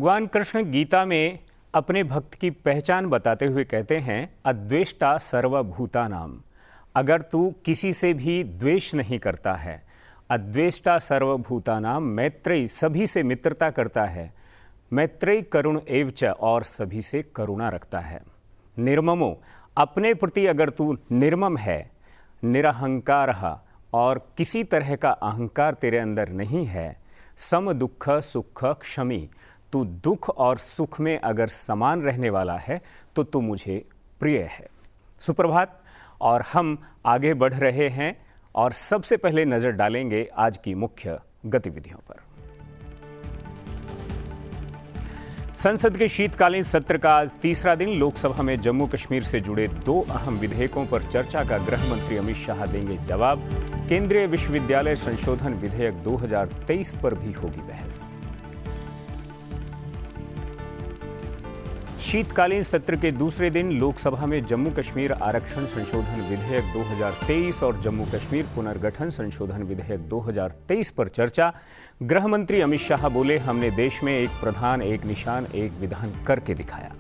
भगवान कृष्ण गीता में अपने भक्त की पहचान बताते हुए कहते हैं, अद्वेष्टा सर्वभूतानाम। अगर तू किसी से भी द्वेष नहीं करता है, अद्वेष्टा सर्वभूतानाम, मैत्रेयी, सभी से मित्रता करता है, मैत्रेयी करुण एवच, और सभी से करुणा रखता है। निर्ममो, अपने प्रति अगर तू निर्मम है, निरहंकारः, और किसी तरह का अहंकार तेरे अंदर नहीं है, सम दुख सुख क्षमी, तू दुख और सुख में अगर समान रहने वाला है तो तू मुझे प्रिय है। सुप्रभात। और हम आगे बढ़ रहे हैं और सबसे पहले नजर डालेंगे आज की मुख्य गतिविधियों पर। संसद के शीतकालीन सत्र का आज तीसरा दिन। लोकसभा में जम्मू कश्मीर से जुड़े 2 अहम विधेयकों पर चर्चा का गृह मंत्री अमित शाह देंगे जवाब। केंद्रीय विश्वविद्यालय संशोधन विधेयक 2023 पर भी होगी बहस। शीतकालीन सत्र के दूसरे दिन लोकसभा में जम्मू कश्मीर आरक्षण संशोधन विधेयक 2023 और जम्मू कश्मीर पुनर्गठन संशोधन विधेयक 2023 पर चर्चा। गृह मंत्री अमित शाह बोले, हमने देश में एक प्रधान एक निशान एक विधान करके दिखाया।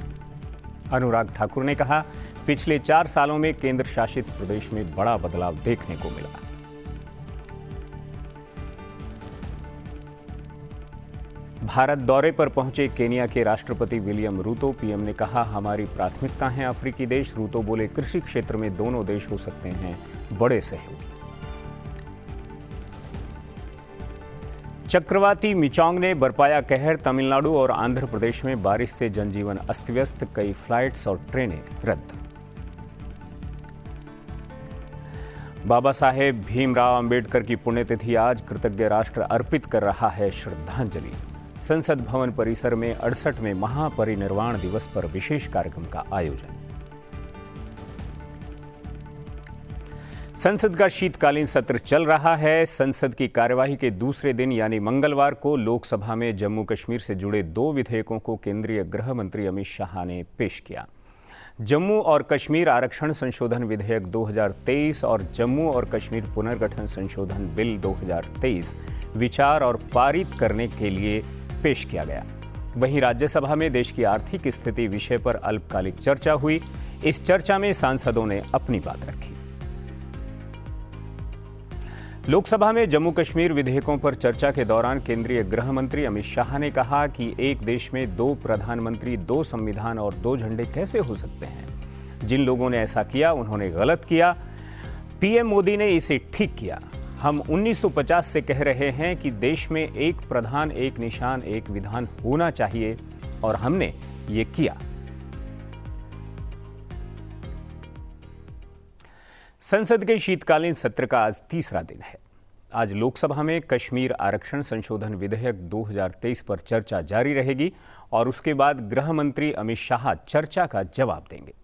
अनुराग ठाकुर ने कहा, पिछले 4 सालों में केंद्र शासित प्रदेश में बड़ा बदलाव देखने को मिला। भारत दौरे पर पहुंचे केनिया के राष्ट्रपति विलियम रूतो। पीएम ने कहा, हमारी प्राथमिकता है अफ्रीकी देश। रूतो बोले, कृषि क्षेत्र में दोनों देश हो सकते हैं बड़े सहयोगी। चक्रवाती मिचांग ने बरपाया कहर। तमिलनाडु और आंध्र प्रदेश में बारिश से जनजीवन अस्त व्यस्त, कई फ्लाइट्स और ट्रेनें रद्द। बाबा साहेब भीमराव अंबेडकर की पुण्यतिथि आज, कृतज्ञ राष्ट्र अर्पित कर रहा है श्रद्धांजलि। संसद भवन परिसर में 68वें महापरिनिर्वाण दिवस पर विशेष कार्यक्रम का आयोजन। संसद का शीतकालीन सत्र चल रहा है। संसद की कार्यवाही के दूसरे दिन यानी मंगलवार को लोकसभा में जम्मू कश्मीर से जुड़े 2 विधेयकों को केंद्रीय गृह मंत्री अमित शाह ने पेश किया। जम्मू और कश्मीर आरक्षण संशोधन विधेयक 2023 और जम्मू और कश्मीर पुनर्गठन संशोधन बिल 2023 विचार और पारित करने के लिए पेश किया गया। वहीं राज्यसभा में देश की आर्थिक स्थिति विषय पर अल्पकालिक चर्चा हुई। इस चर्चा में सांसदों ने अपनी बात रखी। लोकसभा में जम्मू कश्मीर विधेयकों पर चर्चा के दौरान केंद्रीय गृह मंत्री अमित शाह ने कहा कि एक देश में 2 प्रधानमंत्री, 2 संविधान और 2 झंडे कैसे हो सकते हैं। जिन लोगों ने ऐसा किया उन्होंने गलत किया। पीएम मोदी ने इसे ठीक किया। हम 1950 से कह रहे हैं कि देश में एक प्रधान एक निशान एक विधान होना चाहिए और हमने ये किया। संसद के शीतकालीन सत्र का आज तीसरा दिन है। आज लोकसभा में कश्मीर आरक्षण संशोधन विधेयक 2023 पर चर्चा जारी रहेगी और उसके बाद गृह मंत्री अमित शाह चर्चा का जवाब देंगे।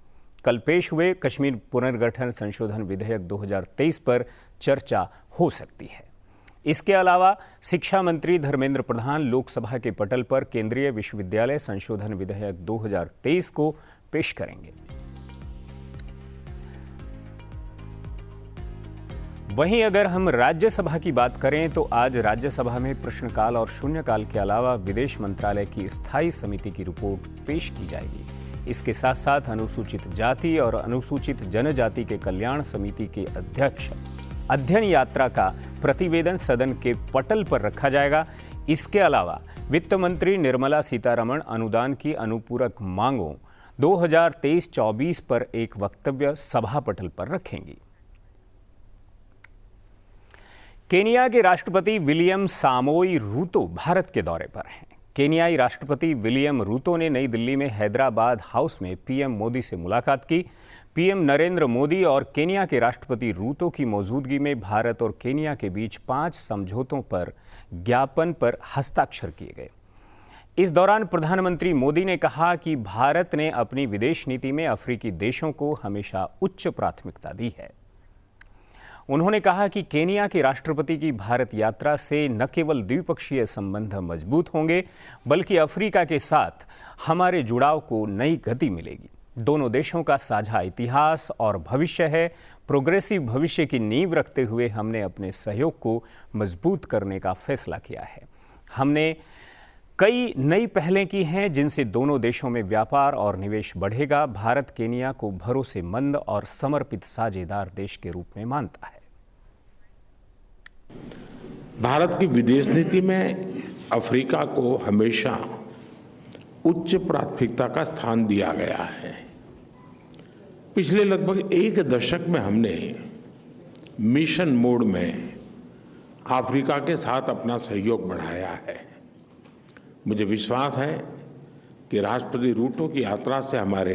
कल पेश हुए कश्मीर पुनर्गठन संशोधन विधेयक 2023 पर चर्चा हो सकती है। इसके अलावा शिक्षा मंत्री धर्मेंद्र प्रधान लोकसभा के पटल पर केंद्रीय विश्वविद्यालय संशोधन विधेयक 2023 को पेश करेंगे। वहीं अगर हम राज्यसभा की बात करें तो आज राज्यसभा में प्रश्नकाल और शून्यकाल के अलावा विदेश मंत्रालय की स्थायी समिति की रिपोर्ट पेश की जाएगी। इसके साथ साथ अनुसूचित जाति और अनुसूचित जनजाति के कल्याण समिति के अध्यक्ष अध्ययन यात्रा का प्रतिवेदन सदन के पटल पर रखा जाएगा। इसके अलावा वित्त मंत्री निर्मला सीतारमण अनुदान की अनुपूरक मांगों 2023-24 पर एक वक्तव्य सभा पटल पर रखेंगी। केनिया के राष्ट्रपति विलियम सामोई रूतो भारत के दौरे पर हैं। केनियाई राष्ट्रपति विलियम रूतो ने नई दिल्ली में हैदराबाद हाउस में पीएम मोदी से मुलाकात की। पीएम नरेंद्र मोदी और केनिया के राष्ट्रपति रूतो की मौजूदगी में भारत और केनिया के बीच 5 समझौतों पर ज्ञापन पर हस्ताक्षर किए गए। इस दौरान प्रधानमंत्री मोदी ने कहा कि भारत ने अपनी विदेश नीति में अफ्रीकी देशों को हमेशा उच्च प्राथमिकता दी है। उन्होंने कहा कि केनिया के राष्ट्रपति की भारत यात्रा से न केवल द्विपक्षीय संबंध मजबूत होंगे बल्कि अफ्रीका के साथ हमारे जुड़ाव को नई गति मिलेगी। दोनों देशों का साझा इतिहास और भविष्य है। प्रोग्रेसिव भविष्य की नींव रखते हुए हमने अपने सहयोग को मजबूत करने का फैसला किया है। हमने कई नई पहलें की हैं जिनसे दोनों देशों में व्यापार और निवेश बढ़ेगा। भारत केनिया को भरोसेमंद और समर्पित साझेदार देश के रूप में मानता है। भारत की विदेश नीति में अफ्रीका को हमेशा उच्च प्राथमिकता का स्थान दिया गया है। पिछले लगभग एक दशक में हमने मिशन मोड में अफ्रीका के साथ अपना सहयोग बढ़ाया है। मुझे विश्वास है कि राष्ट्रपति रूटो की यात्रा से हमारे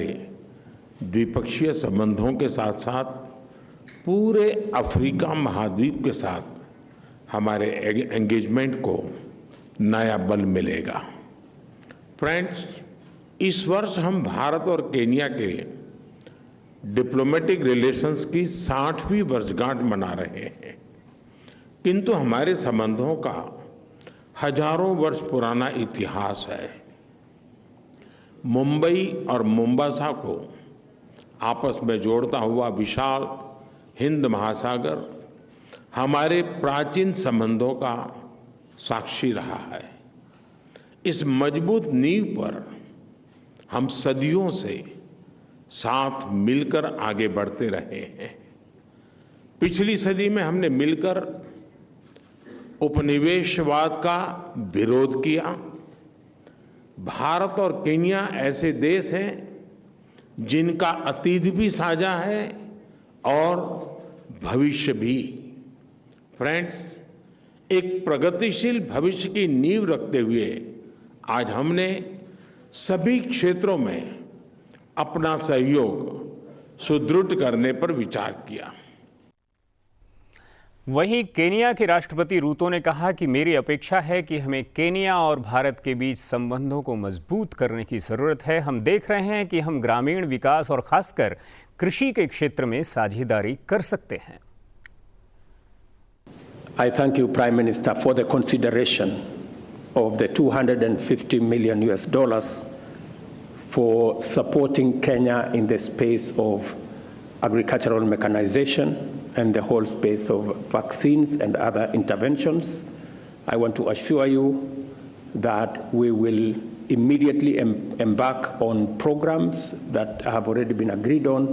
द्विपक्षीय संबंधों के साथ साथ पूरे अफ्रीका महाद्वीप के साथ हमारे एंगेजमेंट को नया बल मिलेगा। फ्रेंड्स, इस वर्ष हम भारत और केनिया के डिप्लोमेटिक रिलेशंस की 60वीं वर्षगांठ मना रहे हैं, किंतु हमारे संबंधों का हजारों वर्ष पुराना इतिहास है। मुंबई और मोम्बासा को आपस में जोड़ता हुआ विशाल हिंद महासागर हमारे प्राचीन संबंधों का साक्षी रहा है। इस मजबूत नींव पर हम सदियों से साथ मिलकर आगे बढ़ते रहे हैं। पिछली सदी में हमने मिलकर उपनिवेशवाद का विरोध किया। भारत और केनिया ऐसे देश हैं जिनका अतीत भी साझा है और भविष्य भी। फ्रेंड्स, एक प्रगतिशील भविष्य की नींव रखते हुए आज हमने सभी क्षेत्रों में अपना सहयोग सुदृढ़ करने पर विचार किया। वहीं केनिया के राष्ट्रपति रूतो ने कहा कि मेरी अपेक्षा है कि हमें केनिया और भारत के बीच संबंधों को मजबूत करने की जरूरत है। हम देख रहे हैं कि हम ग्रामीण विकास और खासकर कृषि के क्षेत्र में साझेदारी कर सकते हैं। I thank you, Prime Minister, for the consideration of the $250 million for supporting Kenya in the space of agricultural mechanization and the whole space of vaccines and other interventions. I want to assure you that we will immediately embark on programs that have already been agreed on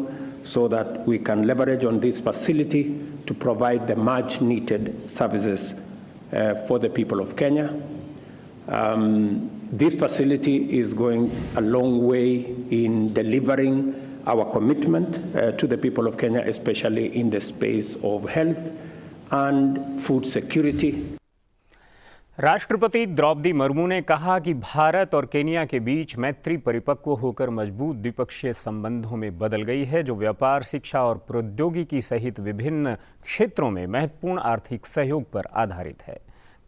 so that we can leverage on this facility to provide the much needed services for the people of Kenya. This facility is going a long way in delivering our commitment to the people of Kenya, especially in the space of health and food security. राष्ट्रपति द्रौपदी मुर्मू ने कहा कि भारत और Kenya के बीच मैत्री परिपक्व होकर मजबूत द्विपक्षीय संबंधों में बदल गई है, जो व्यापार, शिक्षा और प्रौद्योगिकी सहित विभिन्न क्षेत्रों में महत्वपूर्ण आर्थिक सहयोग पर आधारित है।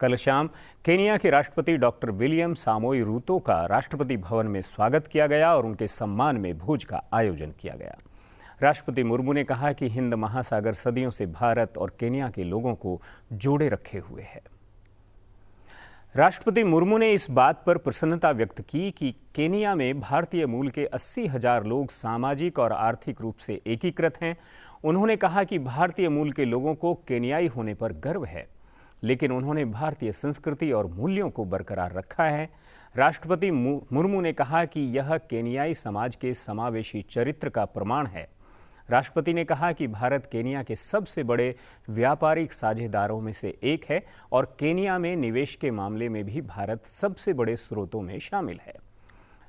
कल शाम केनिया के राष्ट्रपति डॉक्टर विलियम सामोई रूतो का राष्ट्रपति भवन में स्वागत किया गया और उनके सम्मान में भोज का आयोजन किया गया। राष्ट्रपति मुर्मू ने कहा कि हिंद महासागर सदियों से भारत और केनिया के लोगों को जोड़े रखे हुए है। राष्ट्रपति मुर्मू ने इस बात पर प्रसन्नता व्यक्त की कि केनिया में भारतीय मूल के 80,000 लोग सामाजिक और आर्थिक रूप से एकीकृत हैं। उन्होंने कहा कि भारतीय मूल के लोगों को केनियाई होने पर गर्व है, लेकिन उन्होंने भारतीय संस्कृति और मूल्यों को बरकरार रखा है। राष्ट्रपति मुर्मू ने कहा कि यह केनियाई समाज के समावेशी चरित्र का प्रमाण है। राष्ट्रपति ने कहा कि भारत केनिया के सबसे बड़े व्यापारिक साझेदारों में से एक है और केनिया में निवेश के मामले में भी भारत सबसे बड़े स्रोतों में शामिल है।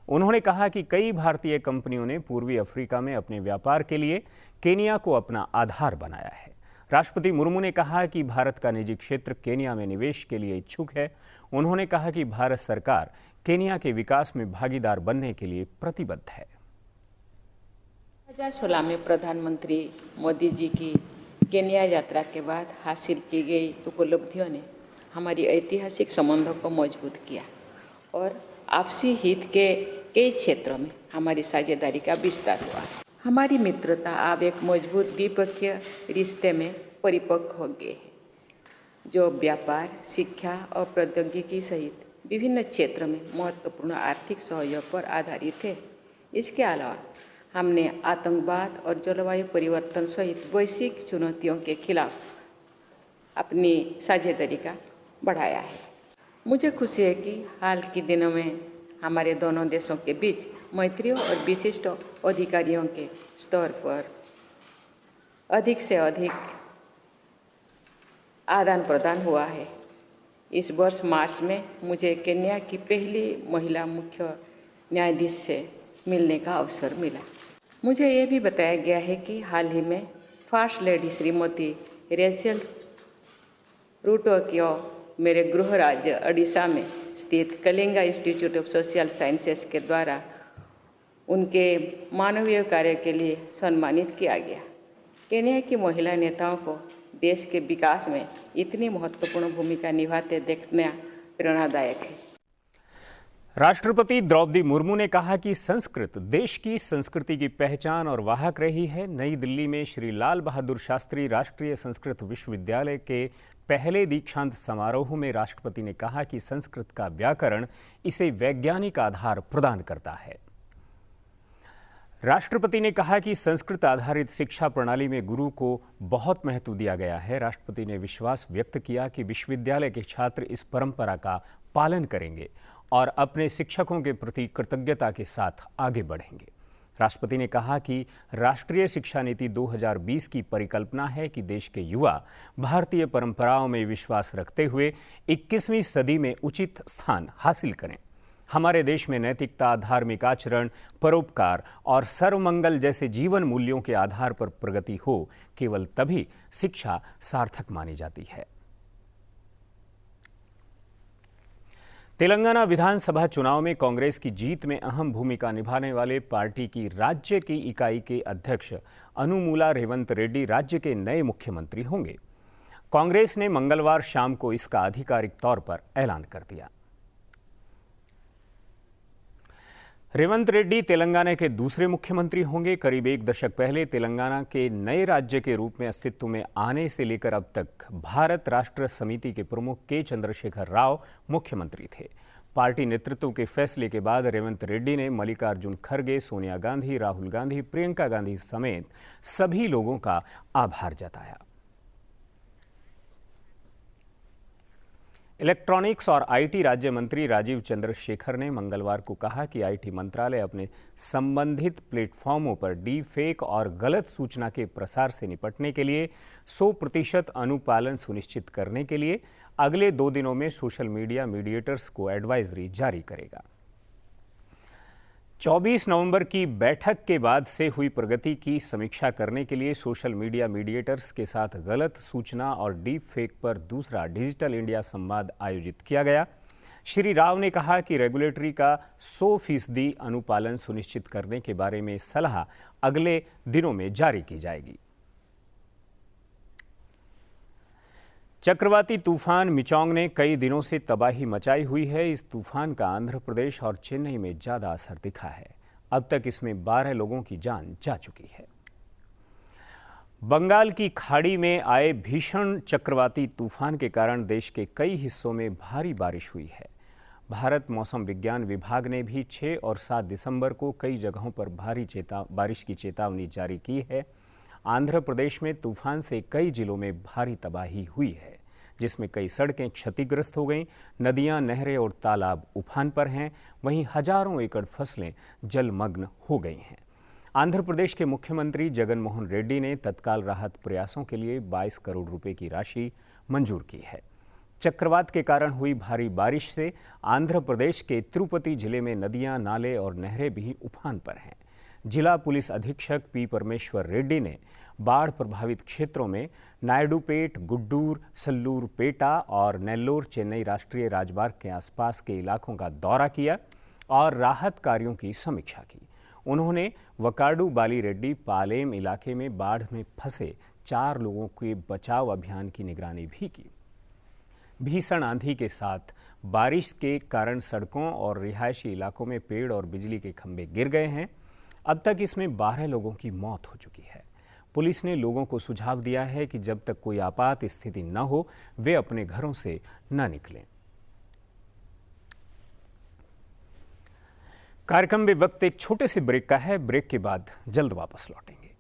उन्होंने कहा कि कई भारतीय कंपनियों ने पूर्वी अफ्रीका में अपने व्यापार के लिए केनिया को अपना आधार बनाया है। राष्ट्रपति मुर्मू ने कहा कि भारत का निजी क्षेत्र केनिया में निवेश के लिए इच्छुक है। उन्होंने कहा कि भारत सरकार केनिया के विकास में भागीदार बनने के लिए प्रतिबद्ध है। 2016 में प्रधानमंत्री मोदी जी की केनिया यात्रा के बाद हासिल की गई उपलब्धियों ने हमारी ऐतिहासिक संबंधों को मजबूत किया और आपसी हित के कई क्षेत्रों में हमारी साझेदारी का विस्तार हुआ। हमारी मित्रता अब एक मजबूत द्विपक्षीय रिश्ते में परिपक्व हो गई है, जो व्यापार, शिक्षा और प्रौद्योगिकी सहित विभिन्न क्षेत्रों में महत्वपूर्ण आर्थिक सहयोग पर आधारित है। इसके अलावा हमने आतंकवाद और जलवायु परिवर्तन सहित वैश्विक चुनौतियों के खिलाफ अपनी साझेदारी का बढ़ाया है। मुझे खुशी है कि हाल के दिनों में हमारे दोनों देशों के बीच मैत्रियों और विशिष्ट अधिकारियों के स्तर पर अधिक से अधिक आदान प्रदान हुआ है। इस वर्ष मार्च में मुझे केन्या की पहली महिला मुख्य न्यायाधीश से मिलने का अवसर मिला। मुझे ये भी बताया गया है कि हाल ही में फर्स्ट लेडी श्रीमती रेचल रूटो को मेरे गृह राज्य ओडिशा में स्थित Kalinga institute of social sciences के द्वारा उनके मानवीय कार्य के लिए सम्मानित किया गया। केन्या की महिला नेताओं को देश के विकास में इतनी महत्वपूर्ण भूमिका निभाते देखना प्रेरणादायक है। राष्ट्रपति द्रौपदी मुर्मू ने कहा कि संस्कृत देश की संस्कृति की पहचान और वाहक रही है। नई दिल्ली में श्री लाल बहादुर शास्त्री राष्ट्रीय संस्कृत विश्वविद्यालय के पहले दीक्षांत समारोह में राष्ट्रपति ने कहा कि संस्कृत का व्याकरण इसे वैज्ञानिक आधार प्रदान करता है। राष्ट्रपति ने कहा कि संस्कृत आधारित शिक्षा प्रणाली में गुरु को बहुत महत्व दिया गया है। राष्ट्रपति ने विश्वास व्यक्त किया कि विश्वविद्यालय के छात्र इस परंपरा का पालन करेंगे और अपने शिक्षकों के प्रति कृतज्ञता के साथ आगे बढ़ेंगे। राष्ट्रपति ने कहा कि राष्ट्रीय शिक्षा नीति 2020 की परिकल्पना है कि देश के युवा भारतीय परंपराओं में विश्वास रखते हुए 21वीं सदी में उचित स्थान हासिल करें। हमारे देश में नैतिकता, धार्मिक आचरण, परोपकार और सर्वमंगल जैसे जीवन मूल्यों के आधार पर प्रगति हो, केवल तभी शिक्षा सार्थक मानी जाती है। तेलंगाना विधानसभा चुनाव में कांग्रेस की जीत में अहम भूमिका निभाने वाले पार्टी की राज्य की इकाई के अध्यक्ष अनुमुला रेवंत रेड्डी राज्य के नए मुख्यमंत्री होंगे। कांग्रेस ने मंगलवार शाम को इसका आधिकारिक तौर पर ऐलान कर दिया। रेवंत रेड्डी तेलंगाना के दूसरे मुख्यमंत्री होंगे। करीब एक दशक पहले तेलंगाना के नए राज्य के रूप में अस्तित्व में आने से लेकर अब तक भारत राष्ट्र समिति के प्रमुख के चंद्रशेखर राव मुख्यमंत्री थे। पार्टी नेतृत्व के फैसले के बाद रेवंत रेड्डी ने मल्लिकार्जुन खड़गे, सोनिया गांधी, राहुल गांधी, प्रियंका गांधी समेत सभी लोगों का आभार जताया। इलेक्ट्रॉनिक्स और आईटी राज्य मंत्री राजीव चंद्रशेखर ने मंगलवार को कहा कि आईटी मंत्रालय अपने संबंधित प्लेटफॉर्मों पर डी फेक और गलत सूचना के प्रसार से निपटने के लिए 100% अनुपालन सुनिश्चित करने के लिए अगले 2 दिनों में सोशल मीडिया मीडिएटर्स को एडवाइजरी जारी करेगा। 24 नवंबर की बैठक के बाद से हुई प्रगति की समीक्षा करने के लिए सोशल मीडिया मीडिएटर्स के साथ गलत सूचना और डीप फेक पर दूसरा डिजिटल इंडिया संवाद आयोजित किया गया। श्री राव ने कहा कि रेगुलेटरी का 100% अनुपालन सुनिश्चित करने के बारे में सलाह अगले दिनों में जारी की जाएगी। चक्रवाती तूफान मिचोंग ने कई दिनों से तबाही मचाई हुई है। इस तूफान का आंध्र प्रदेश और चेन्नई में ज्यादा असर दिखा है। अब तक इसमें 12 लोगों की जान जा चुकी है। बंगाल की खाड़ी में आए भीषण चक्रवाती तूफान के कारण देश के कई हिस्सों में भारी बारिश हुई है। भारत मौसम विज्ञान विभाग ने भी 6 और 7 दिसंबर को कई जगहों पर भारी बारिश की चेतावनी जारी की है। आंध्र प्रदेश में तूफान से कई जिलों में भारी तबाही हुई है, जिसमें कई सड़कें क्षतिग्रस्त हो गईं, नदियां, नहरें और तालाब उफान पर हैं। वहीं हजारों एकड़ फसलें जलमग्न हो गई हैं। आंध्र प्रदेश के मुख्यमंत्री जगन मोहन रेड्डी ने तत्काल राहत प्रयासों के लिए 22 करोड़ रुपए की राशि मंजूर की है। चक्रवात के कारण हुई भारी बारिश से आंध्र प्रदेश के तिरुपति जिले में नदियां, नाले और नहरें भी उफान पर हैं। जिला पुलिस अधीक्षक पी परमेश्वर रेड्डी ने बाढ़ प्रभावित क्षेत्रों में नायडूपेट, गुड्डूर, सल्लूरपेटा और नेल्लोर चेन्नई राष्ट्रीय राजमार्ग के आसपास के इलाकों का दौरा किया और राहत कार्यों की समीक्षा की। उन्होंने वकाडू बाली रेड्डी पालेम इलाके में बाढ़ में फंसे 4 लोगों के बचाव अभियान की निगरानी भी की। भीषण आंधी के साथ बारिश के कारण सड़कों और रिहायशी इलाकों में पेड़ और बिजली के खंभे गिर गए हैं। अब तक इसमें 12 लोगों की मौत हो चुकी है। पुलिस ने लोगों को सुझाव दिया है कि जब तक कोई आपात स्थिति न हो, वे अपने घरों से न निकलें। कार्यक्रम में वक्त एक छोटे से ब्रेक का है। ब्रेक के बाद जल्द वापस लौटेंगे।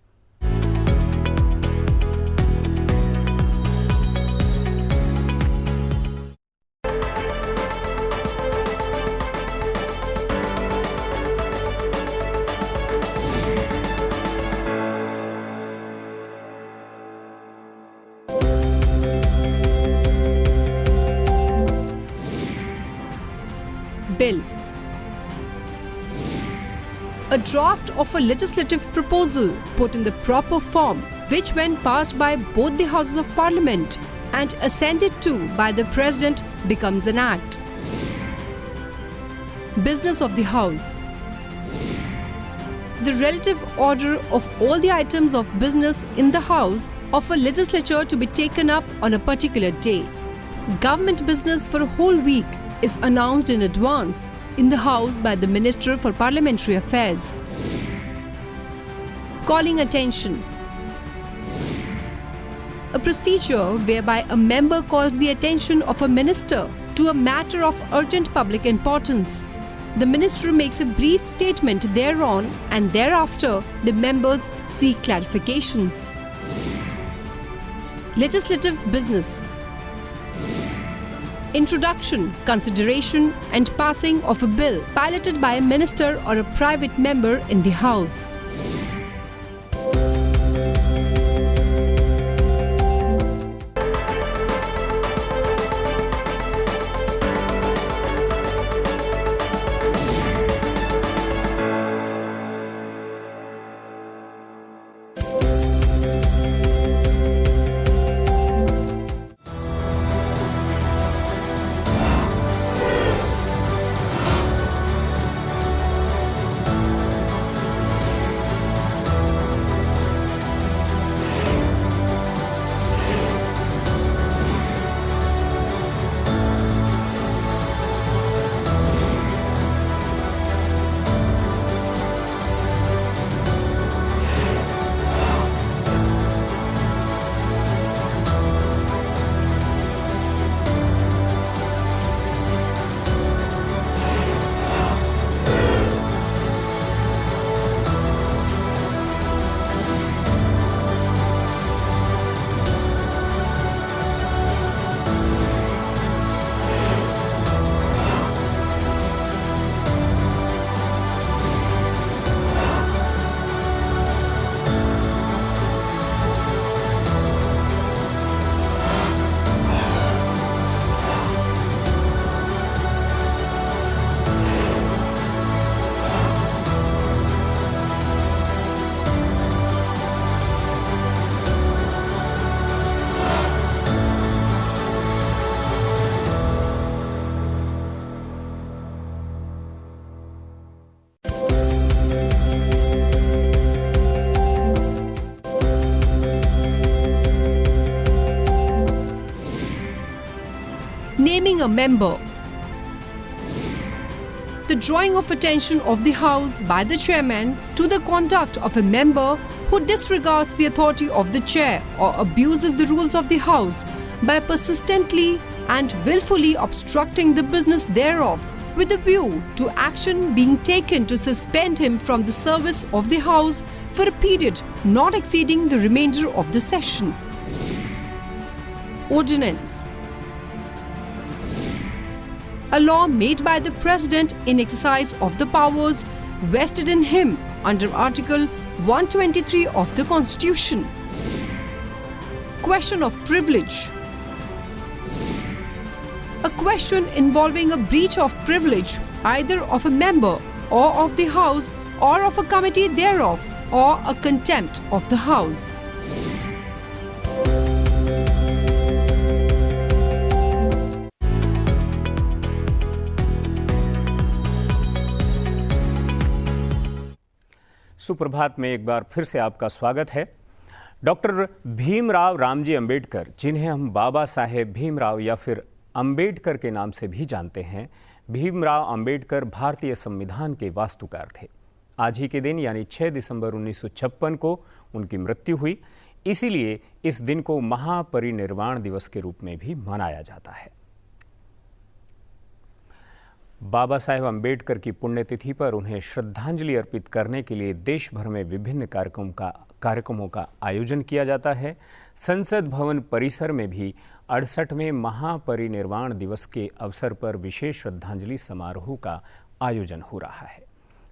a draft of a legislative proposal put in the proper form, which when passed by both the Houses of Parliament and assented to by the President becomes an act. Business of the House. The relative order of all the items of business in the House of a legislature to be taken up on a particular day. Government business for a whole week is announced in advance in the House by the Minister for Parliamentary Affairs. Calling attention. A procedure whereby a member calls the attention of a minister to a matter of urgent public importance. The minister makes a brief statement thereon and thereafter the members seek clarifications. Legislative business. Introduction, consideration and passing of a bill piloted by a minister or a private member in the House. Naming a member. The drawing of attention of the House by the chairman to the conduct of a member who disregards the authority of the chair or abuses the rules of the House by persistently and willfully obstructing the business thereof, with a view to action being taken to suspend him from the service of the House for a period not exceeding the remainder of the session. Ordinance. A law made by the President in exercise of the powers vested in him under Article 123 of the Constitution. Question of privilege. A question involving a breach of privilege either of a member or of the House or of a committee thereof, or a contempt of the House. सुप्रभात में एक बार फिर से आपका स्वागत है। Doctor Bhimrao Ramji Ambedkar, जिन्हें हम बाबा साहेब भीमराव या फिर अंबेडकर के नाम से भी जानते हैं, भीमराव अंबेडकर भारतीय संविधान के वास्तुकार थे। आज ही के दिन यानी 6 दिसंबर 1956 को उनकी मृत्यु हुई। इसीलिए इस दिन को महापरिनिर्वाण दिवस के रूप में भी मनाया जाता है। बाबा साहेब अंबेडकर की पुण्यतिथि पर उन्हें श्रद्धांजलि अर्पित करने के लिए देश भर में विभिन्न कार्यक्रमों का आयोजन किया जाता है। संसद भवन परिसर में भी 68वें महापरिनिर्वाण दिवस के अवसर पर विशेष श्रद्धांजलि समारोह का आयोजन हो रहा है।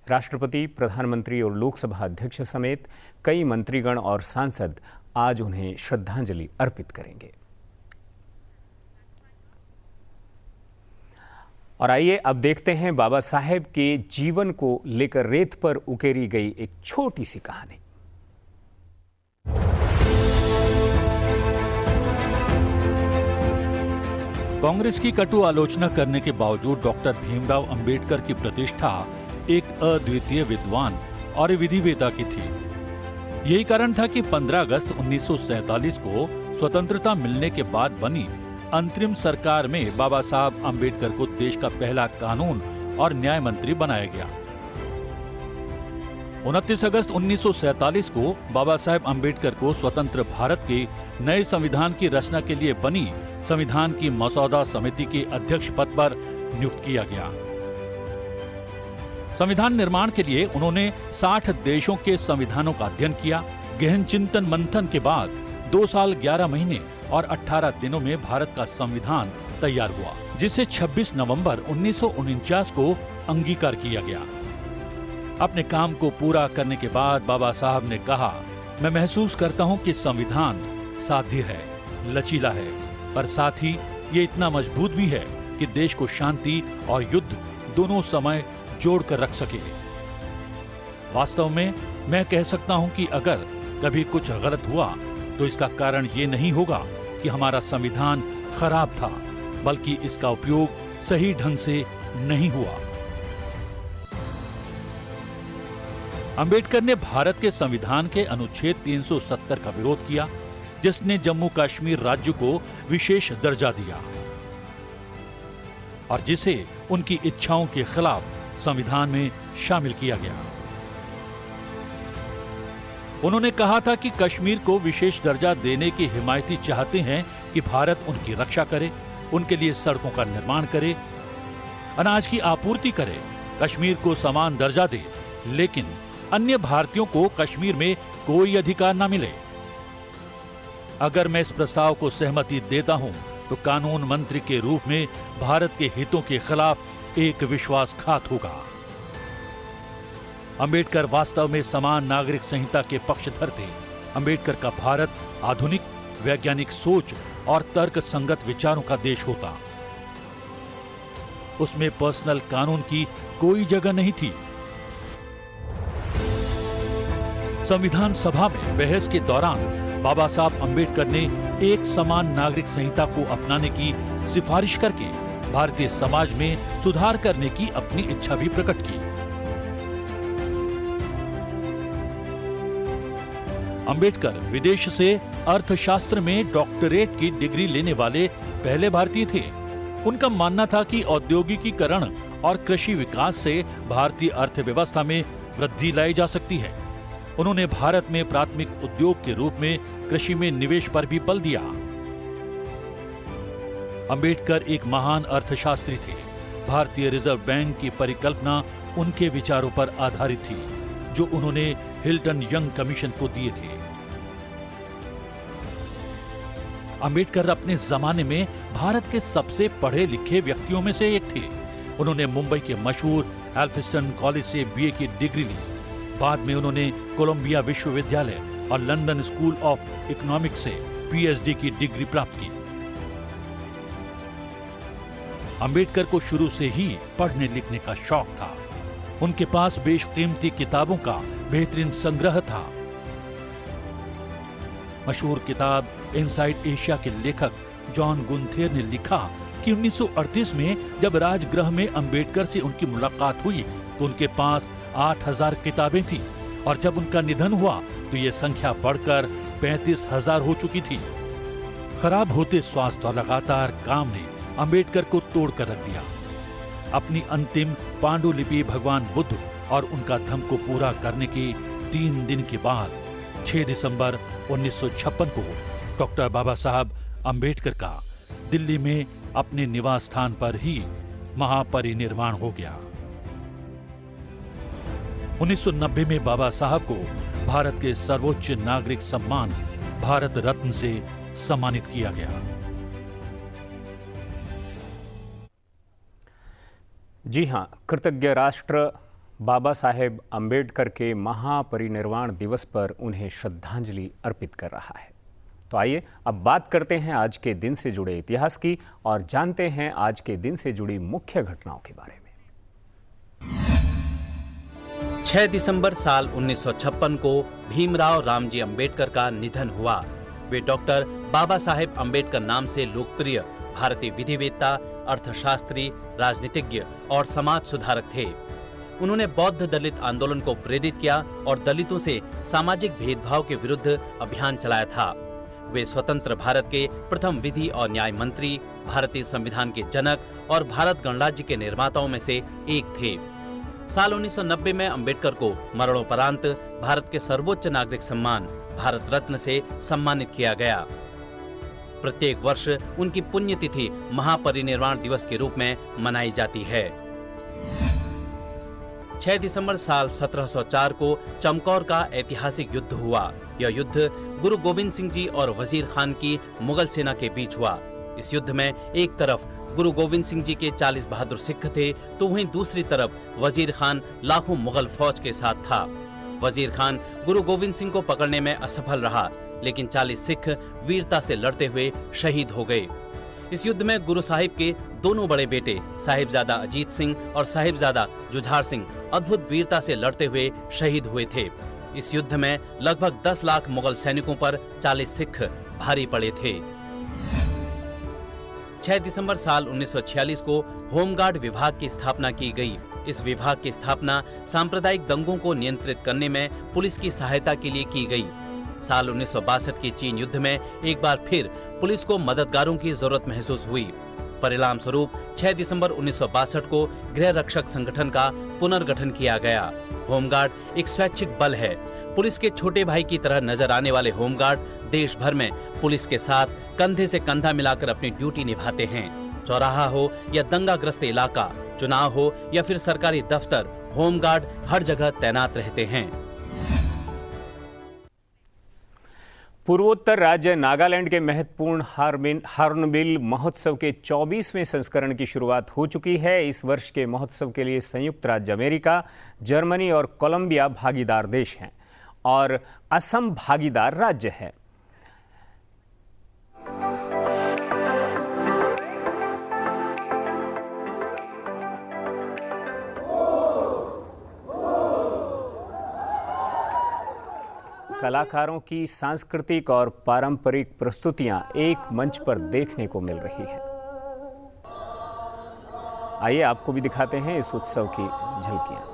राष्ट्रपति, प्रधानमंत्री और लोकसभा अध्यक्ष समेत कई मंत्रीगण और सांसद आज उन्हें श्रद्धांजलि अर्पित करेंगे। और आइए अब देखते हैं बाबा साहेब के जीवन को लेकर रेत पर उकेरी गई एक छोटी सी कहानी। कांग्रेस की कटु आलोचना करने के बावजूद डॉक्टर भीमराव अंबेडकर की प्रतिष्ठा एक अद्वितीय विद्वान और विधिवेता की थी। यही कारण था कि 15 अगस्त 1947 को स्वतंत्रता मिलने के बाद बनी अंतरिम सरकार में बाबा साहब अंबेडकर को देश का पहला कानून और न्याय मंत्री बनाया गया। 29 अगस्त 1947 को बाबा साहेब अंबेडकर को स्वतंत्र भारत के नए संविधान की रचना के लिए बनी संविधान की मसौदा समिति के अध्यक्ष पद पर नियुक्त किया गया। संविधान निर्माण के लिए उन्होंने 60 देशों के संविधानों का अध्ययन किया। गहन चिंतन मंथन के बाद 2 साल 11 महीने और 18 दिनों में भारत का संविधान तैयार हुआ, जिसे 26 नवंबर 1949 को अंगीकार किया गया। अपने काम को पूरा करने के बाद बाबा साहब ने कहा, मैं महसूस करता हूं कि संविधान साध्य है, लचीला है, पर साथ ही ये इतना मजबूत भी है कि देश को शांति और युद्ध दोनों समय जोड़कर रख सके। वास्तव में मैं कह सकता हूं कि अगर कभी कुछ गलत हुआ तो इसका कारण ये नहीं होगा कि हमारा संविधान खराब था, बल्कि इसका उपयोग सही ढंग से नहीं हुआ। अंबेडकर ने भारत के संविधान के अनुच्छेद 370 का विरोध किया, जिसने जम्मू कश्मीर राज्य को विशेष दर्जा दिया और जिसे उनकी इच्छाओं के खिलाफ संविधान में शामिल किया गया। उन्होंने कहा था कि कश्मीर को विशेष दर्जा देने की हिमायती चाहते हैं कि भारत उनकी रक्षा करे, उनके लिए सड़कों का निर्माण करे, अनाज की आपूर्ति करे, कश्मीर को समान दर्जा दे, लेकिन अन्य भारतीयों को कश्मीर में कोई अधिकार न मिले। अगर मैं इस प्रस्ताव को सहमति देता हूं तो कानून मंत्री के रूप में भारत के हितों के खिलाफ एक विश्वासघात होगा। अंबेडकर वास्तव में समान नागरिक संहिता के पक्षधर थे। अंबेडकर का भारत आधुनिक वैज्ञानिक सोच और तर्क संगत विचारों का देश होता। उसमें पर्सनल कानून की कोई जगह नहीं थी। संविधान सभा में बहस के दौरान बाबा साहब अंबेडकर ने एक समान नागरिक संहिता को अपनाने की सिफारिश करके भारतीय समाज में सुधार करने की अपनी इच्छा भी प्रकट की। अंबेडकर विदेश से अर्थशास्त्र में डॉक्टरेट की डिग्री लेने वाले पहले भारतीय थे। उनका मानना था कि औद्योगिकीकरण और कृषि विकास से भारतीय अर्थव्यवस्था में वृद्धि लाई जा सकती है। उन्होंने भारत में प्राथमिक उद्योग के रूप में कृषि में निवेश पर भी बल दिया। अंबेडकर एक महान अर्थशास्त्री थे। भारतीय रिजर्व बैंक की परिकल्पना उनके विचारों पर आधारित थी, जो उन्होंने हिल्टन यंग कमीशन को दिए थे। अंबेडकर अपने जमाने में भारत के सबसे पढ़े लिखे व्यक्तियों में से एक थे। उन्होंने मुंबई के मशहूर एल्फिस्टन कॉलेज से बीए की डिग्री ली। बाद में उन्होंने कोलंबिया विश्वविद्यालय और लंदन स्कूल ऑफ इकोनॉमिक्स से पीएचडी की डिग्री प्राप्त की। अंबेडकर को शुरू से ही पढ़ने लिखने का शौक था। उनके पास बेशकीमती किताबों का बेहतरीन संग्रह था। मशहूर किताब इनसाइड एशिया के लेखक जॉन गुंथेर ने लिखा कि 1938 में जब राजगृह में अंबेडकर से उनकी मुलाकात हुई तो उनके पास 8000 किताबें थी और जब उनका निधन हुआ तो ये संख्या बढ़कर 35,000 हो चुकी थी। खराब होते स्वास्थ्य और लगातार काम ने अंबेडकर को तोड़कर रख दिया। अपनी अंतिम पांडुलिपि भगवान बुद्ध और उनका धम्म को पूरा करने के 3 दिन के बाद 6 दिसंबर 1956 को डॉक्टर बाबा साहब अंबेडकर का दिल्ली में अपने निवास स्थान पर ही महापरिनिर्वाण हो गया। 1990 में बाबा साहब को भारत के सर्वोच्च नागरिक सम्मान भारत रत्न से सम्मानित किया गया। जी हां, कृतज्ञ राष्ट्र बाबा साहेब अंबेडकर के महापरिनिर्वाण दिवस पर उन्हें श्रद्धांजलि अर्पित कर रहा है। तो आइए अब बात करते हैं आज के दिन से जुड़े इतिहास की और जानते हैं आज के दिन से जुड़ी मुख्य घटनाओं के बारे में। 6 दिसंबर साल 1956 को भीमराव रामजी अंबेडकर का निधन हुआ। वे डॉक्टर बाबा साहेब अंबेडकर नाम से लोकप्रिय भारतीय विधिवेत्ता, अर्थशास्त्री, राजनीतिज्ञ और समाज सुधारक थे। उन्होंने बौद्ध दलित आंदोलन को प्रेरित किया और दलितों से सामाजिक भेदभाव के विरुद्ध अभियान चलाया था। वे स्वतंत्र भारत के प्रथम विधि और न्याय मंत्री, भारतीय संविधान के जनक और भारत गणराज्य के निर्माताओं में से एक थे। साल 1990 में अंबेडकर को मरणोपरांत भारत के सर्वोच्च नागरिक सम्मान भारत रत्न से सम्मानित किया गया। प्रत्येक वर्ष उनकी पुण्यतिथि महापरिनिर्वाण दिवस के रूप में मनाई जाती है। 6 दिसंबर साल 1704 को चमकौर का ऐतिहासिक युद्ध हुआ। यह युद्ध गुरु गोविंद सिंह जी और वजीर खान की मुगल सेना के बीच हुआ। इस युद्ध में एक तरफ गुरु गोविंद सिंह जी के 40 बहादुर सिख थे, तो वहीं दूसरी तरफ वजीर खान लाखों मुगल फौज के साथ था। वजीर खान गुरु गोविंद सिंह को पकड़ने में असफल रहा, लेकिन 40 सिख वीरता से लड़ते हुए शहीद हो गए। इस युद्ध में गुरु साहिब के दोनों बड़े बेटे साहिबजादा अजीत सिंह और साहिबजादा जुझार सिंह अद्भुत वीरता से लड़ते हुए शहीद हुए थे। इस युद्ध में लगभग 10 लाख मुगल सैनिकों पर 40 सिख भारी पड़े थे। 6 दिसंबर साल 1946 को होमगार्ड विभाग की स्थापना की गई। इस विभाग की स्थापना सांप्रदायिक दंगों को नियंत्रित करने में पुलिस की सहायता के लिए की गई। साल 1962 के चीन युद्ध में एक बार फिर पुलिस को मददगारों की जरूरत महसूस हुई। परिणाम स्वरूप 6 दिसंबर 1962 को गृह रक्षक संगठन का पुनर्गठन किया गया। होमगार्ड एक स्वैच्छिक बल है। पुलिस के छोटे भाई की तरह नजर आने वाले होमगार्ड देश भर में पुलिस के साथ कंधे से कंधा मिलाकर अपनी ड्यूटी निभाते हैं। चौराहा हो या दंगाग्रस्त इलाका, चुनाव हो या फिर सरकारी दफ्तर, होमगार्ड हर जगह तैनात रहते हैं। पूर्वोत्तर राज्य नागालैंड के महत्वपूर्ण हॉर्नबिल महोत्सव के 24वें संस्करण की शुरुआत हो चुकी है। इस वर्ष के महोत्सव के लिए संयुक्त राज्य अमेरिका, जर्मनी और कोलंबिया भागीदार देश हैं और असम भागीदार राज्य है। कलाकारों की सांस्कृतिक और पारंपरिक प्रस्तुतियां एक मंच पर देखने को मिल रही हैं। आइए आपको भी दिखाते हैं इस उत्सव की झलकियां।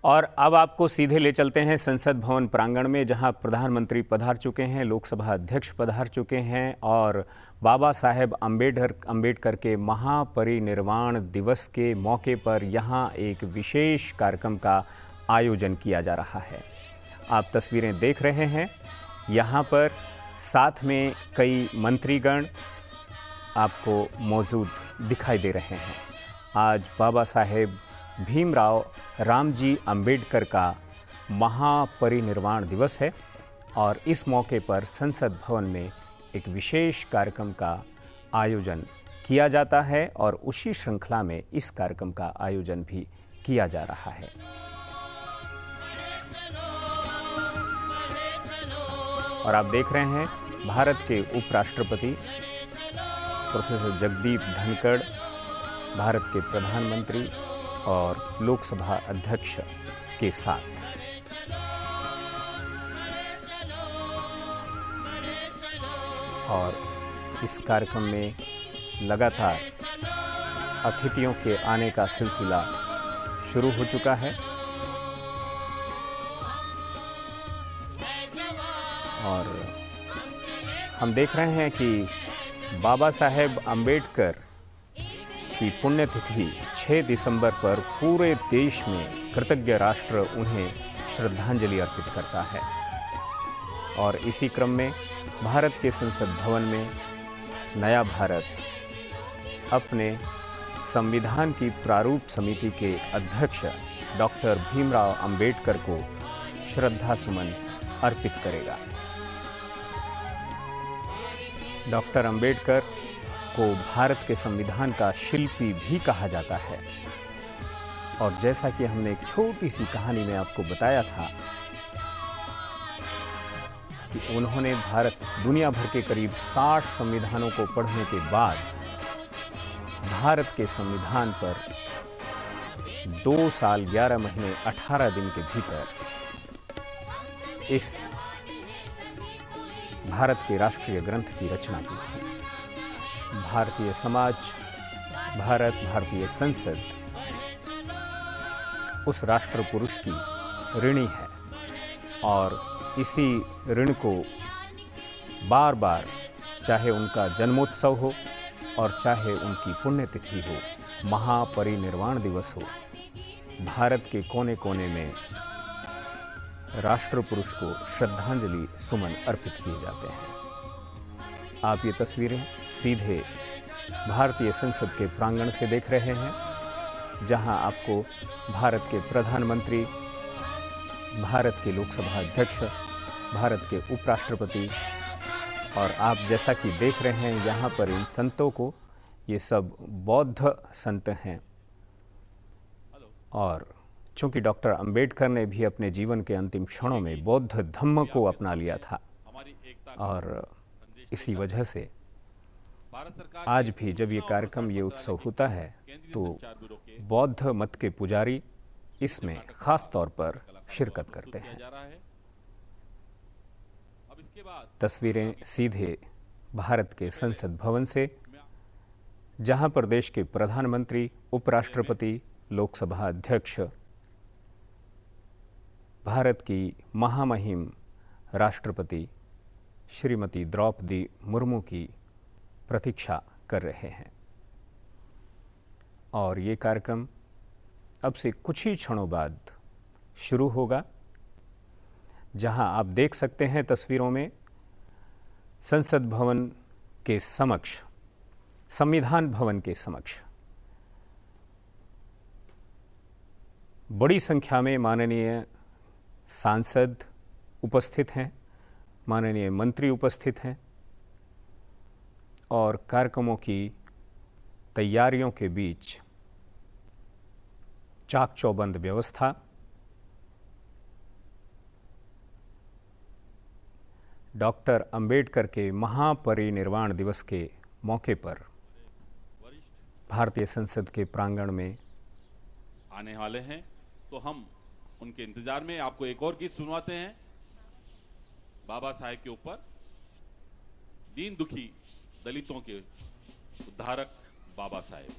और अब आपको सीधे ले चलते हैं संसद भवन प्रांगण में, जहां प्रधानमंत्री पधार चुके हैं, लोकसभा अध्यक्ष पधार चुके हैं और बाबा साहेब अंबेडकर के महापरिनिर्वाण दिवस के मौके पर यहां एक विशेष कार्यक्रम का आयोजन किया जा रहा है। आप तस्वीरें देख रहे हैं। यहां पर साथ में कई मंत्रीगण आपको मौजूद दिखाई दे रहे हैं। आज बाबा साहेब भीमराव रामजी अंबेडकर का महापरिनिर्वाण दिवस है और इस मौके पर संसद भवन में एक विशेष कार्यक्रम का आयोजन किया जाता है और उसी श्रृंखला में इस कार्यक्रम का आयोजन भी किया जा रहा है। और आप देख रहे हैं भारत के उपराष्ट्रपति प्रोफेसर जगदीप धनखड़, भारत के प्रधानमंत्री और लोकसभा अध्यक्ष के साथ। और इस कार्यक्रम में लगातार अतिथियों के आने का सिलसिला शुरू हो चुका है और हम देख रहे हैं कि बाबा साहेब अंबेडकर की पुण्यतिथि 6 दिसंबर पर पूरे देश में कृतज्ञ राष्ट्र उन्हें श्रद्धांजलि अर्पित करता है। और इसी क्रम में भारत के संसद भवन में नया भारत अपने संविधान की प्रारूप समिति के अध्यक्ष डॉक्टर भीमराव अंबेडकर को श्रद्धा सुमन अर्पित करेगा। डॉक्टर अंबेडकर को भारत के संविधान का शिल्पी भी कहा जाता है। और जैसा कि हमने एक छोटी सी कहानी में आपको बताया था कि उन्होंने दुनिया भर के करीब 60 संविधानों को पढ़ने के बाद भारत के संविधान पर 2 साल 11 महीने 18 दिन के भीतर इस भारत के राष्ट्रीय ग्रंथ की रचना की थी। भारतीय समाज, भारतीय संसद उस राष्ट्र पुरुष की ऋणी है और इसी ऋण को बार बार, चाहे उनका जन्मोत्सव हो और चाहे उनकी पुण्यतिथि हो, महापरिनिर्वाण दिवस हो, भारत के कोने कोने में राष्ट्र पुरुष को श्रद्धांजलि सुमन अर्पित किए जाते हैं। आप ये तस्वीरें सीधे भारतीय संसद के प्रांगण से देख रहे हैं, जहां आपको भारत के प्रधानमंत्री, भारत के लोकसभा अध्यक्ष, भारत के उपराष्ट्रपति और आप जैसा कि देख रहे हैं यहाँ पर इन संतों को, ये सब बौद्ध संत हैं और चूंकि डॉक्टर अंबेडकर ने भी अपने जीवन के अंतिम क्षणों में बौद्ध धम्म को अपना लिया था और इसी वजह से आज भी जब ये कार्यक्रम, ये उत्सव होता है तो बौद्ध मत के पुजारी इसमें खास तौर पर शिरकत करते हैं। तस्वीरें सीधे भारत के संसद भवन से, जहां पर देश के प्रधानमंत्री, उपराष्ट्रपति, लोकसभा अध्यक्ष भारत की महामहिम राष्ट्रपति श्रीमती द्रौपदी मुर्मू की प्रतीक्षा कर रहे हैं। और ये कार्यक्रम अब से कुछ ही क्षणों बाद शुरू होगा, जहां आप देख सकते हैं तस्वीरों में संसद भवन के समक्ष, संविधान भवन के समक्ष बड़ी संख्या में माननीय सांसद उपस्थित हैं, माननीय मंत्री उपस्थित हैं और कार्यक्रमों की तैयारियों के बीच चाक चौबंद व्यवस्था। डॉक्टर अंबेडकर के महापरिनिर्वाण दिवस के मौके पर भारतीय संसद के प्रांगण में आने वाले हैं, तो हम उनके इंतजार में आपको एक और गीत सुनवाते हैं बाबा साहेब के ऊपर। दीन दुखी दलितों के उद्धारक बाबा साहेब।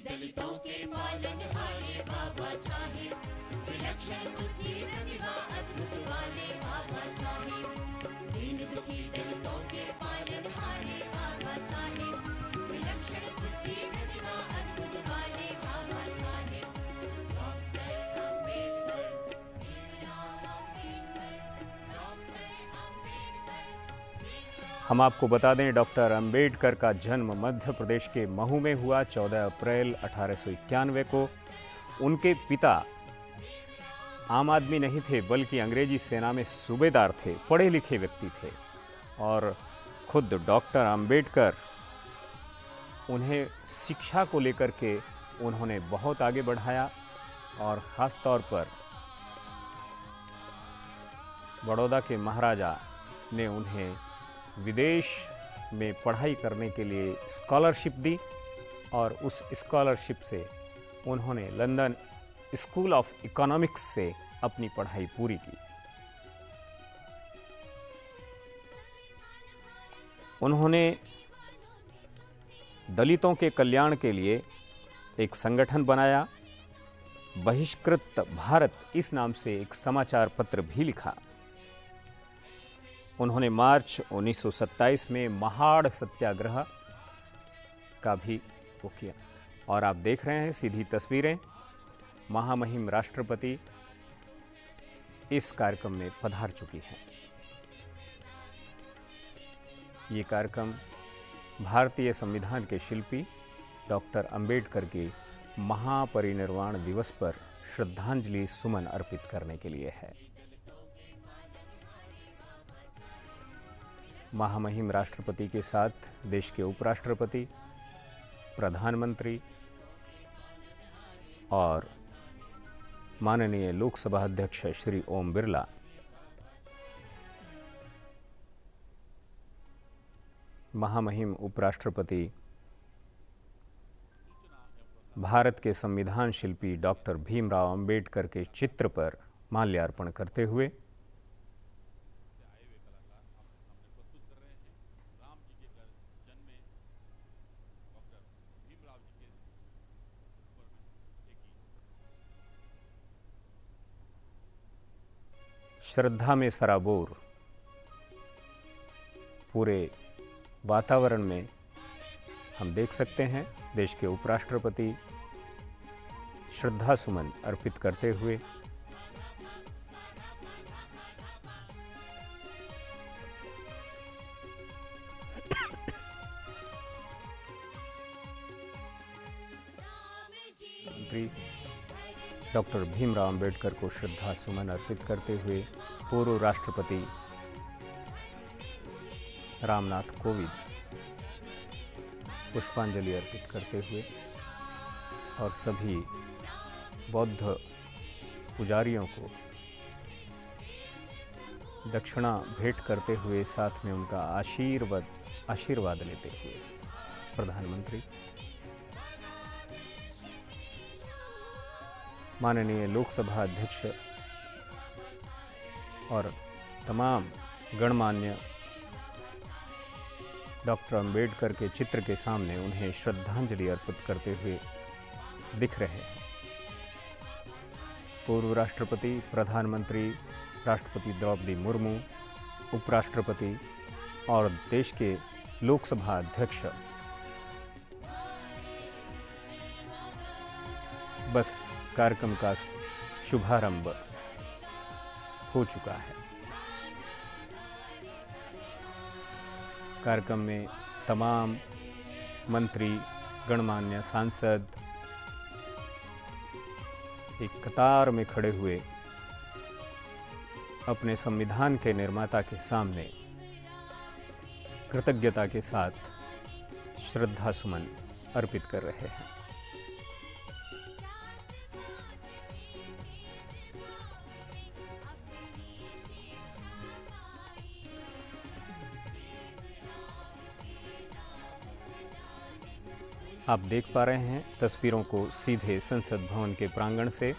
दलितों के पालनहारे बाबा साहेब, विलक्षण बुद्धि प्रतिभा अद्भुत वाले बाबा साहेब। दीन दुखी दलितों के पालनहारे बाबा साहेब, विलक्षण बुद्धि प्रतिभा अद्भुत वाले Babasaheb. Doctor Ambedkar, Bhimrao Ambedkar, doctor Ambedkar. हम आपको बता दें, डॉक्टर अंबेडकर का जन्म मध्य प्रदेश के महू में हुआ 14 अप्रैल 1891 को। उनके पिता आम आदमी नहीं थे, बल्कि अंग्रेजी सेना में सूबेदार थे, पढ़े लिखे व्यक्ति थे और खुद डॉक्टर अंबेडकर उन्हें शिक्षा को लेकर के उन्होंने बहुत आगे बढ़ाया और ख़ास तौर पर बड़ौदा के महाराजा ने उन्हें विदेश में पढ़ाई करने के लिए स्कॉलरशिप दी और उस स्कॉलरशिप से उन्होंने लंदन स्कूल ऑफ इकोनॉमिक्स से अपनी पढ़ाई पूरी की। उन्होंने दलितों के कल्याण के लिए एक संगठन बनाया। बहिष्कृत भारत इस नाम से एक समाचार पत्र भी लिखा। उन्होंने मार्च 1927 में महाड़ सत्याग्रह का भी वो किया। और आप देख रहे हैं सीधी तस्वीरें, महामहिम राष्ट्रपति इस कार्यक्रम में पधार चुकी हैं। ये कार्यक्रम भारतीय संविधान के शिल्पी डॉक्टर अंबेडकर के महापरिनिर्वाण दिवस पर श्रद्धांजलि सुमन अर्पित करने के लिए है। महामहिम राष्ट्रपति के साथ देश के उपराष्ट्रपति, प्रधानमंत्री और माननीय लोकसभा अध्यक्ष श्री ओम बिरला महामहिम उपराष्ट्रपति भारत के संविधान शिल्पी डॉक्टर भीमराव अंबेडकर के चित्र पर माल्यार्पण करते हुए श्रद्धा में सराबोर पूरे वातावरण में हम देख सकते हैं देश के उपराष्ट्रपति श्रद्धा सुमन अर्पित करते हुए मंत्री डॉक्टर भीमराव अंबेडकर को श्रद्धा सुमन अर्पित करते हुए पूर्व राष्ट्रपति रामनाथ कोविंद पुष्पांजलि अर्पित करते हुए और सभी बौद्ध पुजारियों को दक्षिणा भेंट करते हुए साथ में उनका आशीर्वाद लेते हुए प्रधानमंत्री माननीय लोकसभा अध्यक्ष और तमाम गणमान्य डॉक्टर अंबेडकर के चित्र के सामने उन्हें श्रद्धांजलि अर्पित करते हुए दिख रहे हैं। पूर्व राष्ट्रपति, प्रधानमंत्री, राष्ट्रपति द्रौपदी मुर्मू, उपराष्ट्रपति और देश के लोकसभा अध्यक्ष बस कार्यक्रम का शुभारंभ हो चुका है। कार्यक्रम में तमाम मंत्री, गणमान्य सांसद एक कतार में खड़े हुए अपने संविधान के निर्माता के सामने कृतज्ञता के साथ श्रद्धा सुमन अर्पित कर रहे हैं। आप देख पा रहे हैं तस्वीरों को सीधे संसद भवन के प्रांगण से।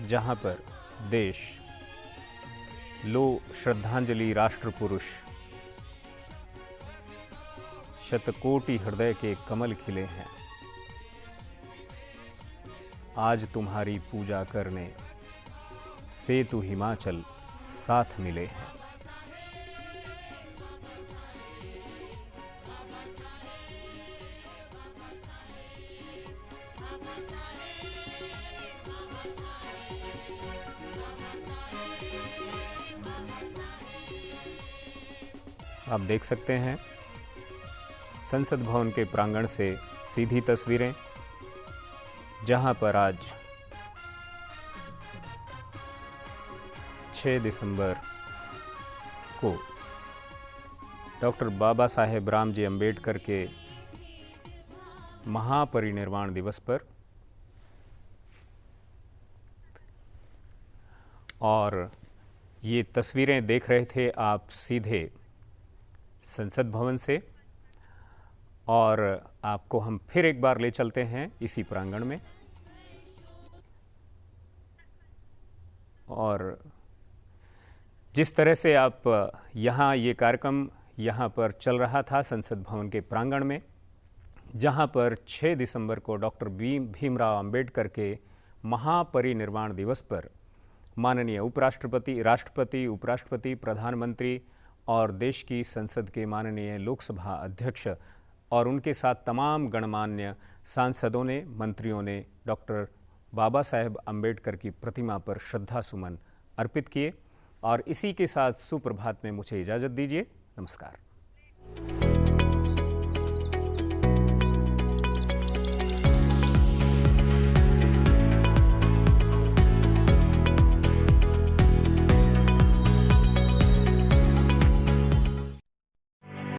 जहां पर देश लो श्रद्धांजलि राष्ट्र पुरुष शतकोटि हृदय के कमल खिले हैं, आज तुम्हारी पूजा करने सेतु हिमाचल साथ मिले हैं। आप देख सकते हैं संसद भवन के प्रांगण से सीधी तस्वीरें, जहां पर आज 6 दिसंबर को डॉक्टर बाबा साहेब रामजी अंबेडकर के महापरिनिर्वाण दिवस पर और ये तस्वीरें देख रहे थे आप सीधे संसद भवन से। और आपको हम फिर एक बार ले चलते हैं इसी प्रांगण में। और जिस तरह से आप यहाँ ये कार्यक्रम यहाँ पर चल रहा था संसद भवन के प्रांगण में, जहाँ पर 6 दिसंबर को डॉक्टर भीमराव अंबेडकर के महापरिनिर्वाण दिवस पर माननीय उपराष्ट्रपति, राष्ट्रपति, उपराष्ट्रपति, प्रधानमंत्री और देश की संसद के माननीय लोकसभा अध्यक्ष और उनके साथ तमाम गणमान्य सांसदों ने, मंत्रियों ने डॉक्टर बाबा साहेब अंबेडकर की प्रतिमा पर श्रद्धा सुमन अर्पित किए। और इसी के साथ सुप्रभात में मुझे इजाज़त दीजिए। नमस्कार।